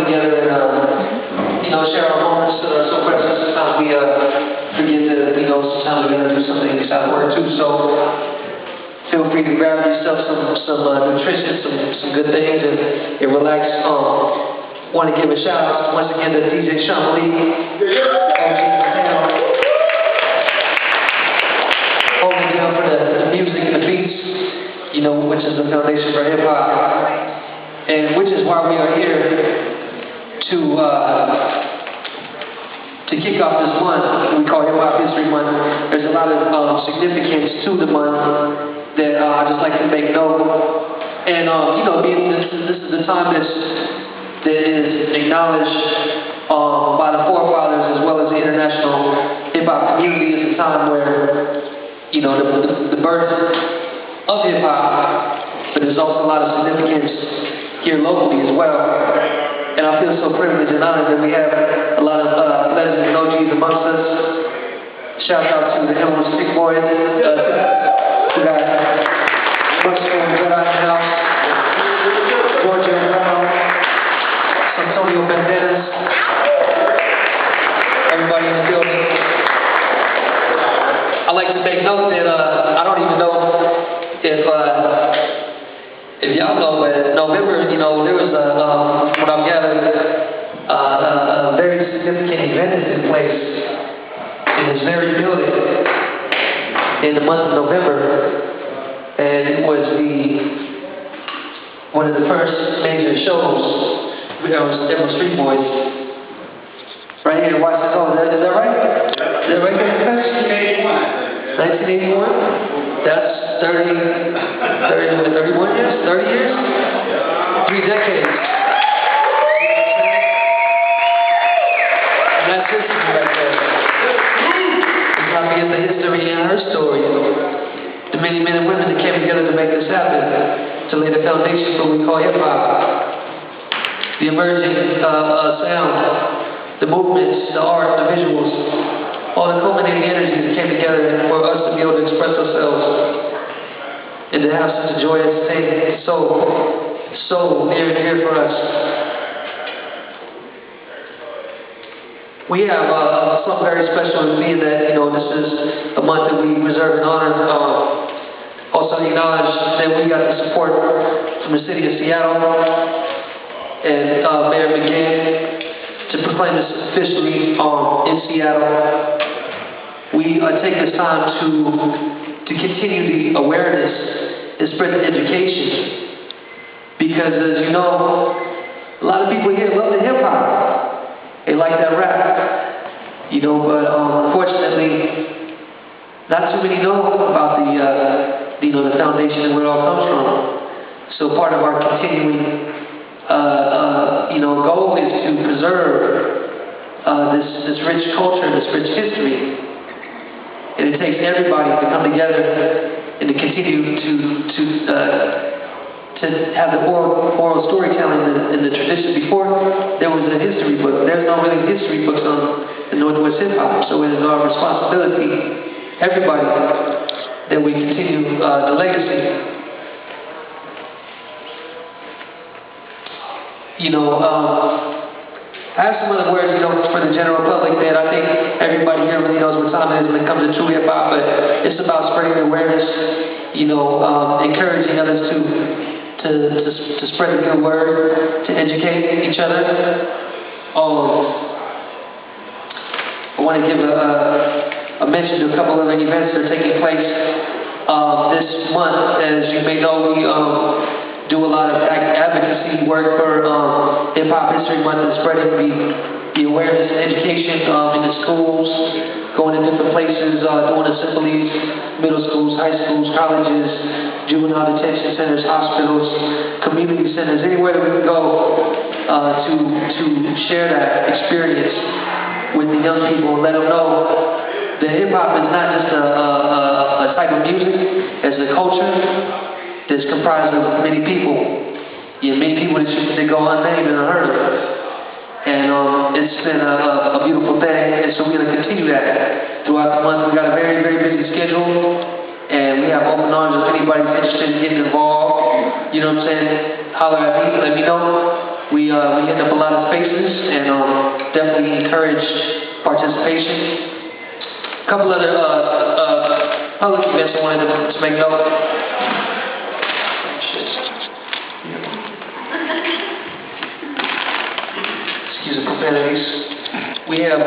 come together and, share our moments so precious. Sometimes we forget to, sometimes we gotta do something outside of work too. So feel free to grab yourself some nutrition, some good things, and relax. Want to give a shout out once again to DJ Sean Lee, holding it down for the music and the beats, which is the foundation for hip hop, and which is why we are here to kick off this month we call Hip Hop History Month. There's a lot of significance to the month that I just like to make note. And this is the time that is acknowledged by the forefathers as well as the international hip hop community. It's a time where the birth of hip hop, but there's also a lot of significance here locally as well. And I feel so privileged and honored that we have a lot of legends and OGs amongst us. Shout out to the Emerald Stick Boys. We got Buster and Red Eye in the house, Georgia Brown, Antonio Banderas, everybody in the building. I'd like to take note that I don't even know if y'all know, but November, there was what I've gathered, a very significant event that took place in this very building in the month of November, and it was one of the first major shows. There was Street Boys right here. Watch this. Oh, is that right? Is that right? 1981. That's 31 years? 30 years? 3 decades. And that's history right there. Let's not forget the history and her story. The many men and women that came together to make this happen, to lay the foundation for what we call hip-hop. The emerging sound, the movements, the art, the visuals, all the culminating energies that came together for us to be able to express ourselves and to have such a joyous thing so near and dear for us. We have something very special in being that, this is a month that we reserve and honor. Also acknowledge that we got the support from the city of Seattle and Mayor McGinn to proclaim this officially in Seattle. We take this time to continue the awareness and spread the education, because as you know, a lot of people here love the hip hop. They like that rap, but unfortunately, not too many know about the foundation and where it all comes from. So part of our continuing goal is to preserve this rich culture, this rich history. And it takes everybody to come together and to continue to have the oral storytelling in the tradition. Before there was a history book, there's no really history books on the Northwest hip hop. So it is our responsibility, everybody, that we continue the legacy. I have some other words, for the general public that I think everybody here really knows what time it is when it comes to true hip hop, but it's about spreading awareness, encouraging others to spread the good word, to educate each other. I want to give a mention to a couple of other events that are taking place this month. As you may know, we do a lot of advocacy work for Hip Hop History Month and spreading the awareness and education in the schools, going to different places, doing assemblies, middle schools, high schools, colleges, juvenile detention centers, hospitals, community centers, anywhere that we can go to share that experience with the young people and let them know that hip hop is not just a type of music, it's a culture that's comprised of many people. Many people that go unnamed and unheard of. And it's been a beautiful thing, and so we're going to continue that throughout the month. We've got a very, very busy schedule, and we have open arms if anybody's interested in getting involved. You know what I'm saying? Holler at me, let me know. We hit up a lot of spaces and definitely encourage participation. A couple other public events I wanted to make note. Excuse the profanities. We have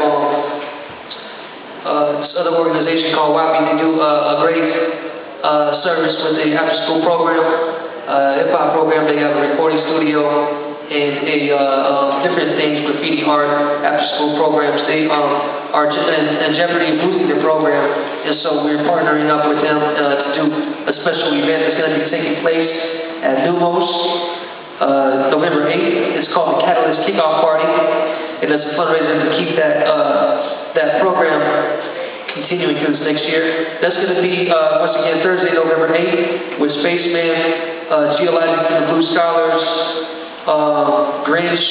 this other organization called WAPI. They do a great service with the after-school program, hip-hop program. They have a recording studio and different things, graffiti art, after-school programs. They are in jeopardy of losing their program, and so we're partnering up with them to do a special event that's going to be taking place at Numos November 8th. It's called the Catalyst Kickoff Party, and it's a fundraiser to keep that program continuing through this next year. That's going to be, once again, Thursday, November 8th, with Spaceman, Geologically the Blue Scholars, Grinch,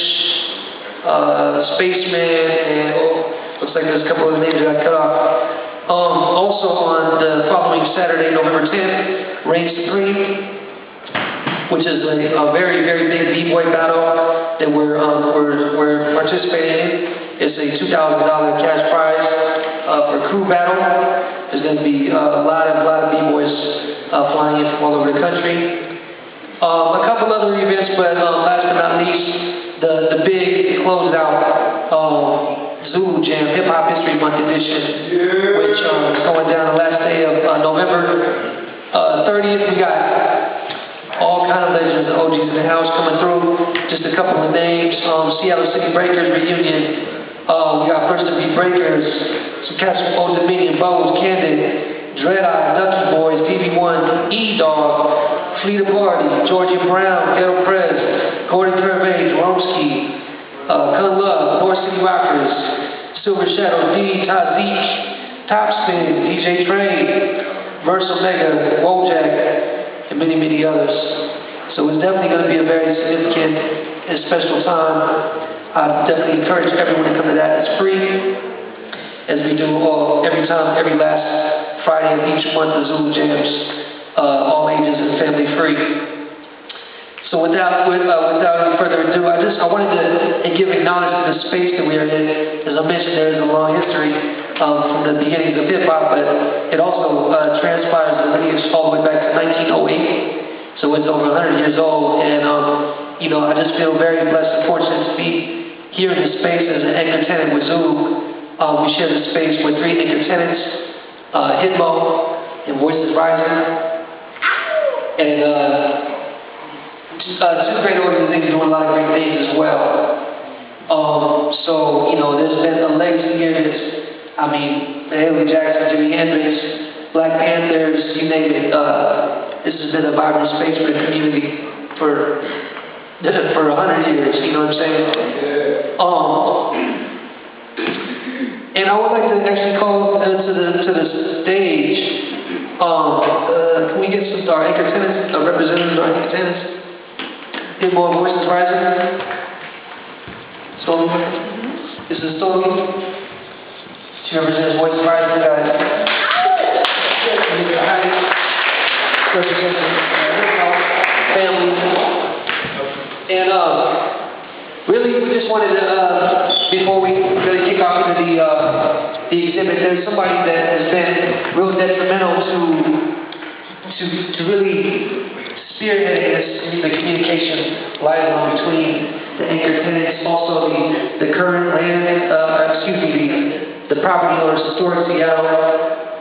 Spaceman, and looks like there's a couple of names that I cut off. Also on the following Saturday, November 10th, Reign Supreme, which is a very, very big B-boy battle that we're participating in. It's a $2,000 cash prize for crew battle. There's going to be a lot of B-boys flying in from all over the country. A couple other events, but last but not least, the big closeout Zulu Jam Hip Hop History Month edition, which is going down the last day of November 30th. We got all kind of legends and OGs in the house coming through. Just a couple of names: Seattle City Breakers reunion. We got First to Be Breakers, some cats from Old Dominion, Bows, Candid, Dread Eye, Ducky Boys, DB1, E-Dog, Fleet of Party, Georgia Brown, Ghetto Press, Gordon Curvey, Jeromski, Kun Love, North City Rockers, Silver Shadow, D, Tazik, Topspin, DJ Trey, Verse Omega, Wojak, and many, many others. So it's definitely going to be a very significant and special time. I definitely encourage everyone to come to that. It's free, as we do every last Friday of each month, the Zulu Jams, all ages and family free. So without any further ado, I wanted to give acknowledgement to the space that we are in. As I mentioned, there is a long history from the beginnings of hip-hop, but it also transpires the lineage all the way back to 1908. So it's over 100 years old, and I just feel very blessed and fortunate to be here in the space as an anchor tenant with Zulu. We share the space with 3 anchor tenants, Hitmo and Voices Rising, and two great organizations doing a lot of great things as well. So, there's been a legacy here that's, Mahalia Jackson, Jimi Hendrix, Black Panthers, you name it. This has been a vibrant space for the community for 100 years, you know what I'm saying? And I would like to actually call to the stage, can we get some our anchor tenants, representatives of our anchor tenants? Get more Voices Rising. Stoli, this is Stoli. She represents Voices Rising, guys. Family. And really, we just wanted to, before we really kick off into the exhibit, there's somebody that has been real detrimental to really spearheading this, the communication liaison between the anchor tenants, also the current land, the property owners, Historic Seattle,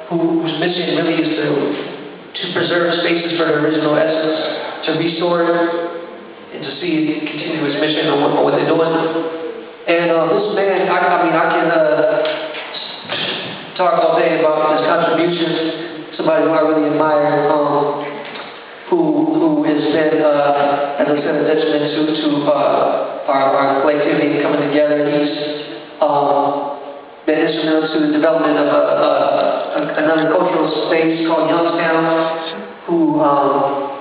whose mission really is to preserve spaces for their original essence, to restore it, and to see it continue its mission on what they're doing. And this man, I can talk all day about his contributions. Somebody who I really admire, who has been, as I said, a detriment to our collectivity coming together. He's been instrumental to the development of another cultural space called Youngstown,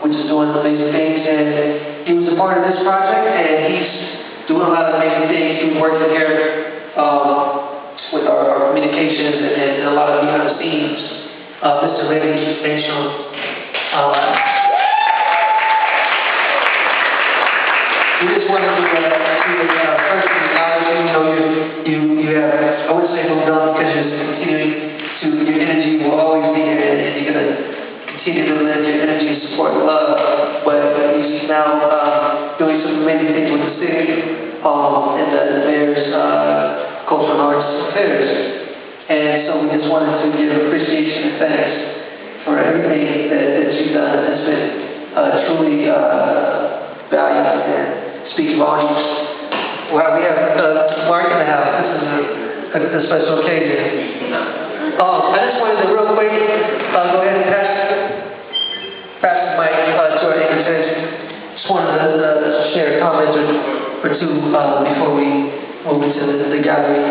which is doing amazing things. And he was a part of this project, and he's doing a lot of amazing things. He's working here with our communications and a lot of behind the scenes. Mr. Leader King Khazm. We just wanted to first acknowledge you. You know, you have, I wouldn't say moved on because you're continuing to, your energy will always be here, and you're going to continue to live your energy, support, love. But you're now doing some amazing things with the city and the mayor's cultural and arts affairs. And so we just wanted to give appreciation and thanks for everything that you've done. It's been truly valuable and speaks volumes. Wow, we have Mark in the house. This is a special occasion. I just wanted to real quick go ahead and pass the mic to our English. Just wanted to share a comment or two before we move into the gathering.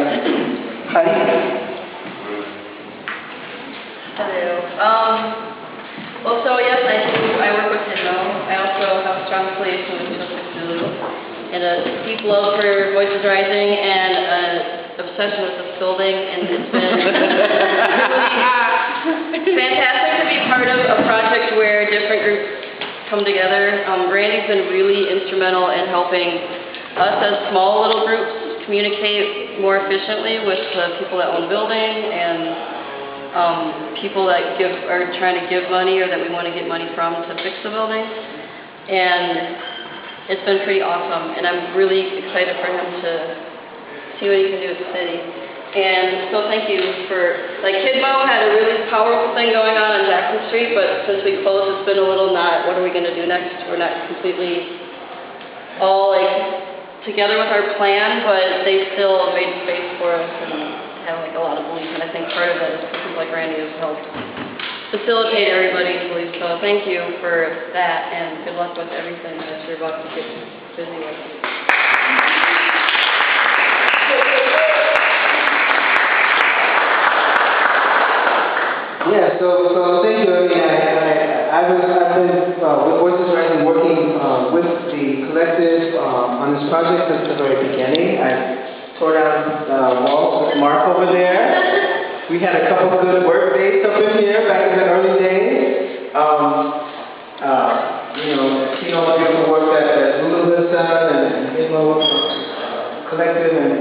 Heidi? Hello. Well, so yes, I work with Hidmo. I also have a strong affiliation with Chillicothe and a deep love for Voices Rising and an obsession with this building, and it's been really fantastic to be part of a project where different groups come together. Randy's been really instrumental in helping us as small little groups communicate more efficiently with the people that own the building and people that are trying to give money or that we want to get money from to fix the building. And it's been pretty awesome, and I'm really excited for him to see what he can do with the city. And so thank you for, like, Hidmo had a really powerful thing going on Jackson Street, but since we closed, it's been a little not, what are we going to do next? We're not completely all, like, together with our plan, but they still made space for us and have like a lot of belief, and I think part of that is people like Randy have helped facilitate everybody's belief. So thank you for that, and good luck with everything that you're about to get busy with. Yeah, so thank you. I've been with Voices Rising working with the collective on this project since the very beginning. I tore down walls with Mark over there. We had a couple good work days up in here back in the early days. You know, seeing all the beautiful work that Lulu has done and Hidmo collective and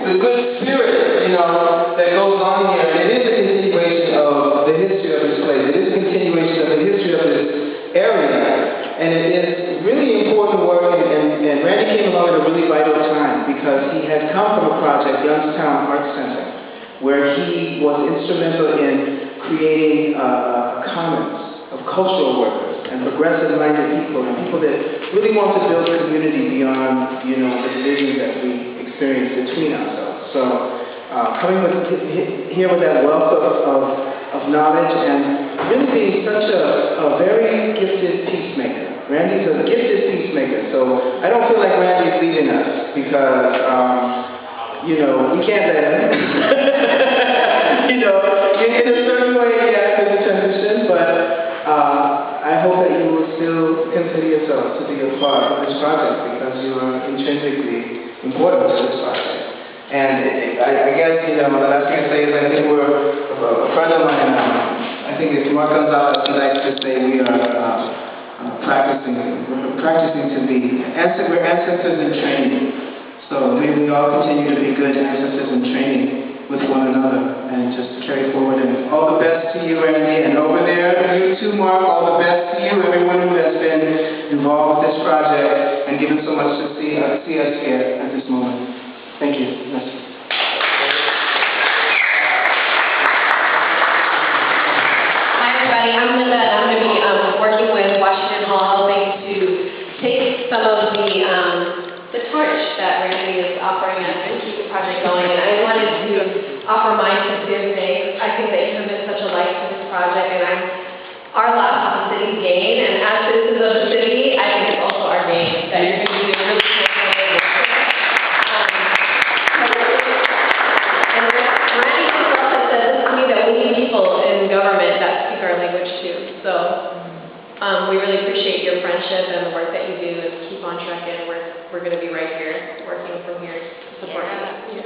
the good spirit, you know, that goes on here. And it is a continuation of the history of this place. It is a continuation of the history of this area. And it is really important work, and Randy came along at a really vital time because he had come from a project, Youngstown Arts Center, where he was instrumental in creating a commons of cultural workers and progressive-minded people and people that really want to build a community beyond, you know, the divisions that we experience between ourselves. So coming here with that wealth of knowledge and really being such a very gifted peacemaker. Randy's a gifted peacemaker, so I don't feel like Randy's leading us because, you know, we can't let him. You know, in a certain way, yeah, there's a transition, but I hope that you will still consider yourself to be a part of this project because you are intrinsically important to this project. And I guess, you know, the last thing I say is I think we're a friend of mine. I think it's Mark Gonzalez, he likes to say we are practicing to be we're ancestors in training. So may we all continue to be good ancestors in training with one another and just carry forward. And all the best to you, Randy, and over there, you too, Mark, all the best to you, everyone who has been involved with this project and given so much to see us here at this moment. Thank you. Yes. Hi, everybody. I'm Linda, and I'm going to be working with Wahington Hall, helping to take some of the torch that Randy is offering us and keep the project going. And I wanted to offer my sincere thanks. I think that you have been such a light to this project, and our laptop is city's gain. And as citizens of the city, I think it's also our gain that you're going to be doing really transformative work. And Randy himself has said this to me that we need people in government that speak our language too. So we really appreciate your friendship and the work that you do, and keep on trucking. We're going to be right here, working from here to support you.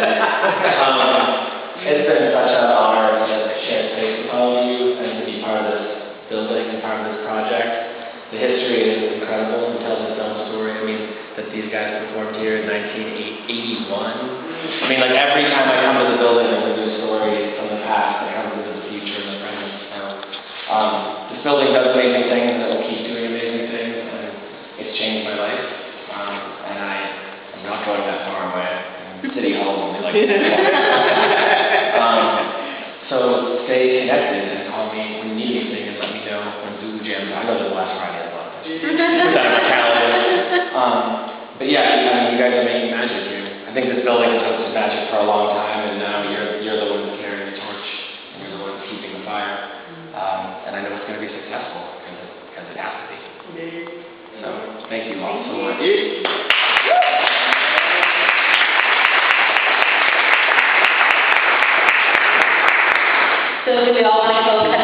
Yeah. the history is incredible and tells its own story. I mean, that these guys performed here in 1981. I mean, like every time I come to the building, there's a new story from the past that comes into the future and the present. So, this building does amazing things and it will keep doing amazing things, and it's changed my life. And I'm not going that far away. City Hall will be like so stay connected and call me when you need anything and let me know when Google Jams. I know they're the last Friday of the month. Put that on my calendar. But yeah, I mean, you guys are making magic here. I think this building has hosted magic for a long time, and now you're the one carrying the torch, and you're the one keeping the fire. And I know it's going to be successful because it has to be. So thank you all so much. So do we all want to go